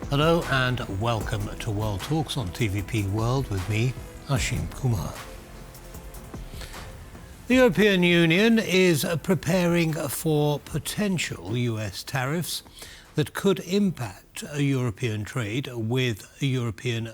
Hello and welcome to World Talks on TVP World with me, Ashim Kumar. The European Union is preparing for potential US tariffs that could impact European trade, with European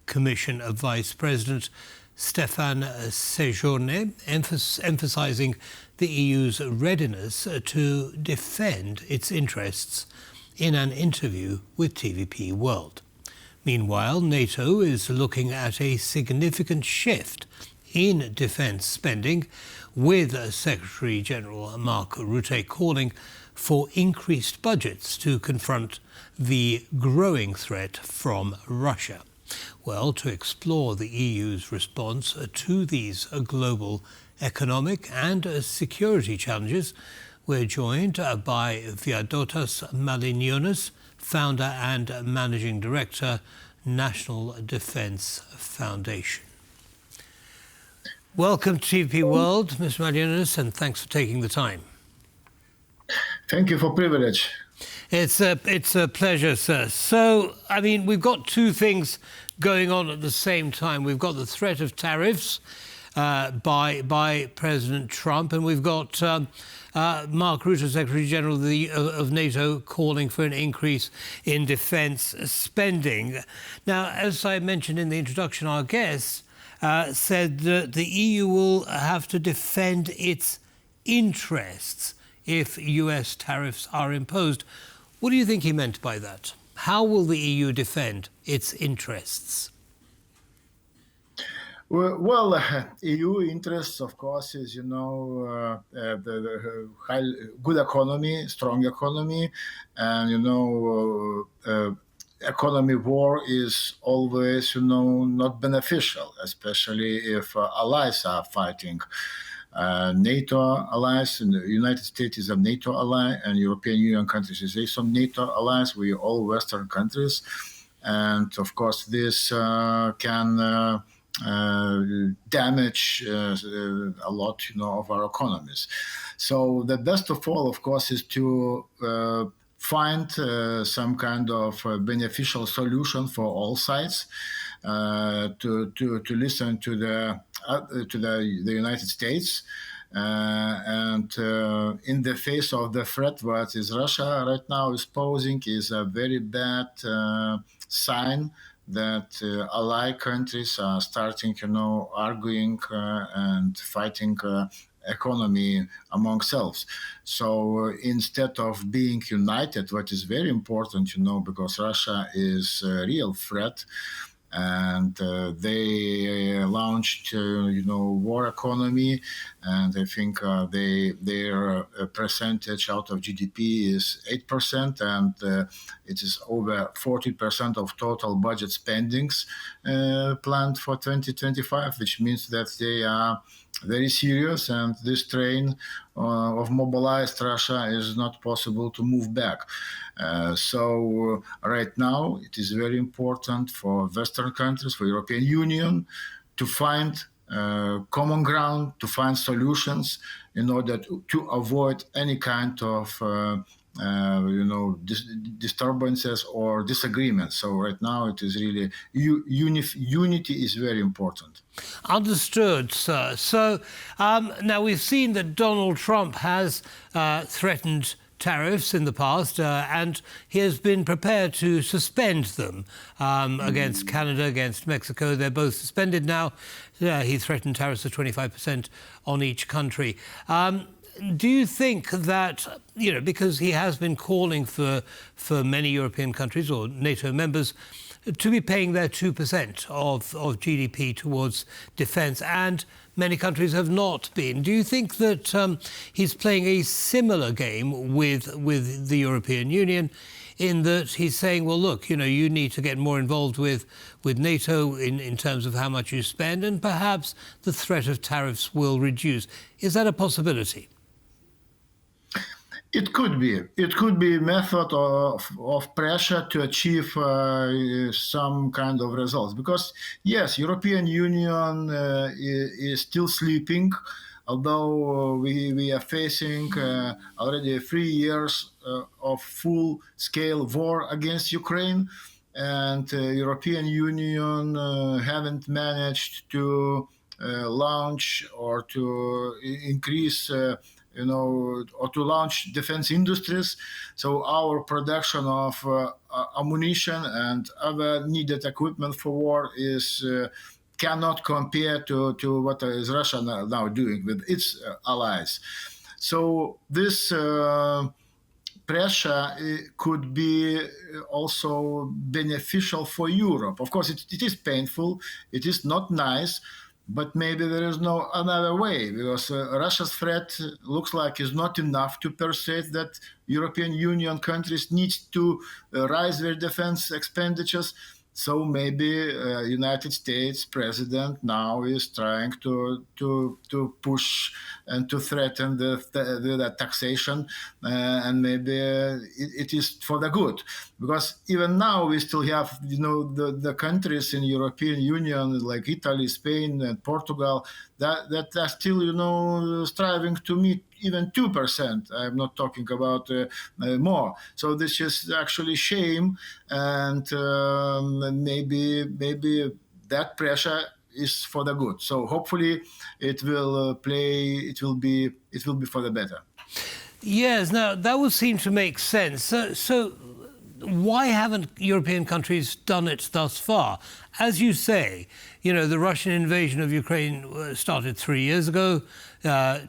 Commission Vice President Stéphane Séjourné emphasizing the EU's readiness to defend its interests in an interview with TVP World. Meanwhile, NATO is looking at a significant shift in defence spending, with Secretary General Mark Rutte calling for increased budgets to confront the growing threat from Russia. Well, to explore the EU's response to these global economic and security challenges, we're joined by Vaidotas Malinionis, founder and managing director, National Defence Foundation. Welcome to TVP World, Mr. Malinionis, and thanks for taking the time. Thank you for privilege. It's a pleasure, sir. So, I mean, we've got two things going on at the same time. We've got the threat of tariffs by President Trump, and we've got Mark Rutte, Secretary General of NATO, calling for an increase in defence spending. Now, as I mentioned in the introduction, our guest said that the EU will have to defend its interests if US tariffs are imposed. What do you think he meant by that? How will the EU defend its interests? Well, EU interests, of course, is, the good economy, strong economy, and, economy war is always, not beneficial, especially if allies are fighting. NATO allies, and the United States is a NATO ally, and European Union countries is also NATO allies. We all Western countries, and of course this can damage a lot, of our economies. So the best of all, of course, is to find some kind of beneficial solution for all sides. To listen to the United States, and in the face of the threat what is Russia right now is posing, is a very bad sign that allied countries are starting, arguing and fighting economy among themselves. So instead of being united, what is very important, because Russia is a real threat, and they launched, war economy, and I think their percentage out of GDP is 8%, and it is over 40% of total budget spendings planned for 2025, which means that they are very serious, and this train of mobilized Russia is not possible to move back. So right now it is very important for Western countries, for European Union, to find common ground, to find solutions in order to avoid any kind of disturbances or disagreements. So right now it is really unity is very important. Understood, sir. So now we've seen that Donald Trump has threatened tariffs in the past, and he has been prepared to suspend them against Canada, against Mexico. They're both suspended now. He threatened tariffs of 25% on each country. Do you think that, because he has been calling for many European countries or NATO members to be paying their 2% of GDP towards defence, and many countries have not been, do you think that he's playing a similar game with the European Union, in that he's saying, well, look, you need to get more involved with NATO in terms of how much you spend, and perhaps the threat of tariffs will reduce? Is that a possibility? It could be. It could be a method of pressure to achieve some kind of results. Because, yes, European Union is still sleeping. although we are facing already 3 years of full-scale war against Ukraine, and European Union haven't managed to launch or to increase or to launch defense industries. So our production of ammunition and other needed equipment for war is cannot compare to what is Russia now doing with its allies. So this pressure could be also beneficial for Europe. Of course, it is painful, it is not nice, but maybe there is no another way, because Russia's threat looks like is not enough to persuade that European Union countries need to raise their defense expenditures. So maybe United States president now is trying to push and to threaten the taxation, and maybe it is for the good, because even now we still have the countries in European Union like Italy, Spain, and Portugal that are still striving to meet even 2%. I'm not talking about more. So this is actually shame, and maybe that pressure is for the good. So hopefully it will be for the better. Yes, now that would seem to make sense. So why haven't European countries done it thus far? As you say, the Russian invasion of Ukraine started 3 years ago.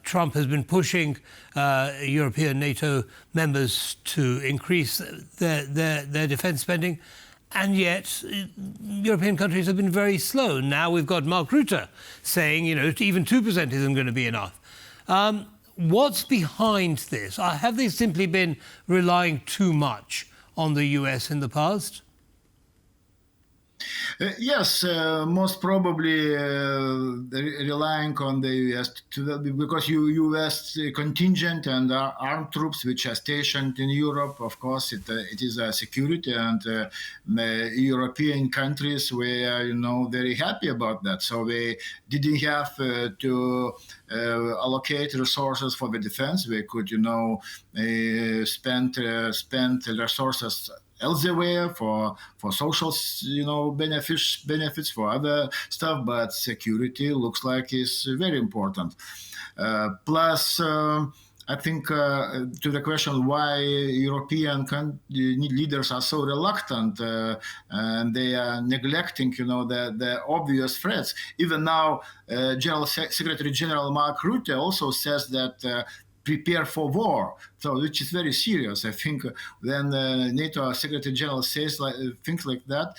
Trump has been pushing European NATO members to increase their defense spending. And yet, European countries have been very slow. Now we've got Mark Rutte saying, even 2% isn't going to be enough. What's behind this? Have they simply been relying too much on the US in the past? Yes, most probably relying on the US because US contingent and armed troops which are stationed in Europe. Of course, it is a security, and European countries were very happy about that. So they didn't have to allocate resources for the defense. They could spend resources elsewhere for social benefits for other stuff, but security looks like is very important. Plus I think to the question why European leaders are so reluctant and they are neglecting the obvious threats. Even now Secretary General Mark Rutte also says that prepare for war, so which is very serious. I think when NATO Secretary General says things like that,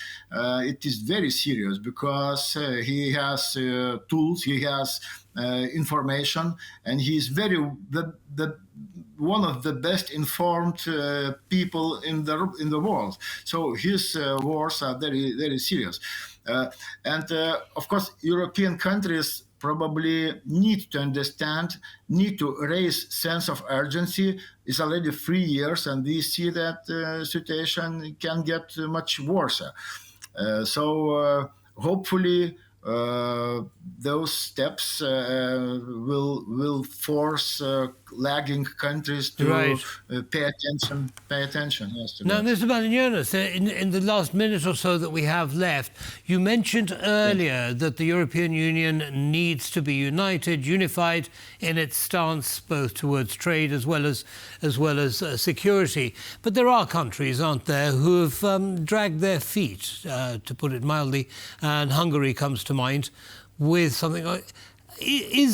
it is very serious, because he has tools, he has information, and he is one of the best informed people in the world. So his wars are very, very serious, and of course European countries probably need to understand, need to raise sense of urgency. It's already 3 years, and we see that situation can get much worse. So hopefully those steps will force lagging countries to pay attention. Yes, now, Mr. Malinionis, in the last minute or so that we have left, you mentioned earlier that the European Union needs to be unified in its stance both towards trade as well as security. But there are countries, aren't there, who have dragged their feet, to put it mildly, and Hungary comes to mind with something like...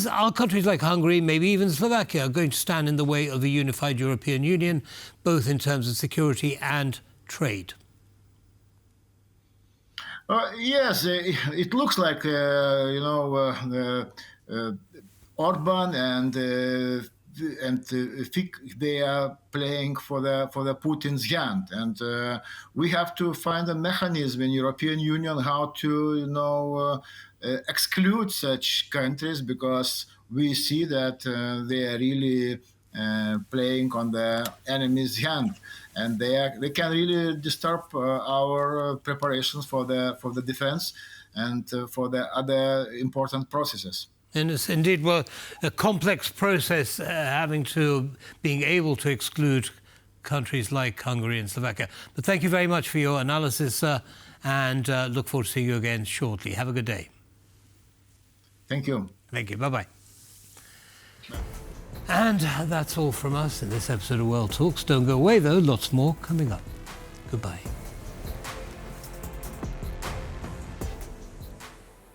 Are countries like Hungary, maybe even Slovakia, going to stand in the way of a unified European Union, both in terms of security and trade? Yes, it looks like Orban and they are playing for the Putin's hand, and we have to find a mechanism in European Union how to exclude such countries, because we see that they are really playing on the enemy's hand, and they can really disturb our preparations for the defense and for the other important processes. And it's indeed, well, a complex process being able to exclude countries like Hungary and Slovakia. But thank you very much for your analysis and look forward to seeing you again shortly. Have a good day. Thank you. Thank you. Bye-bye. And that's all from us in this episode of World Talks. Don't go away, though. Lots more coming up. Goodbye.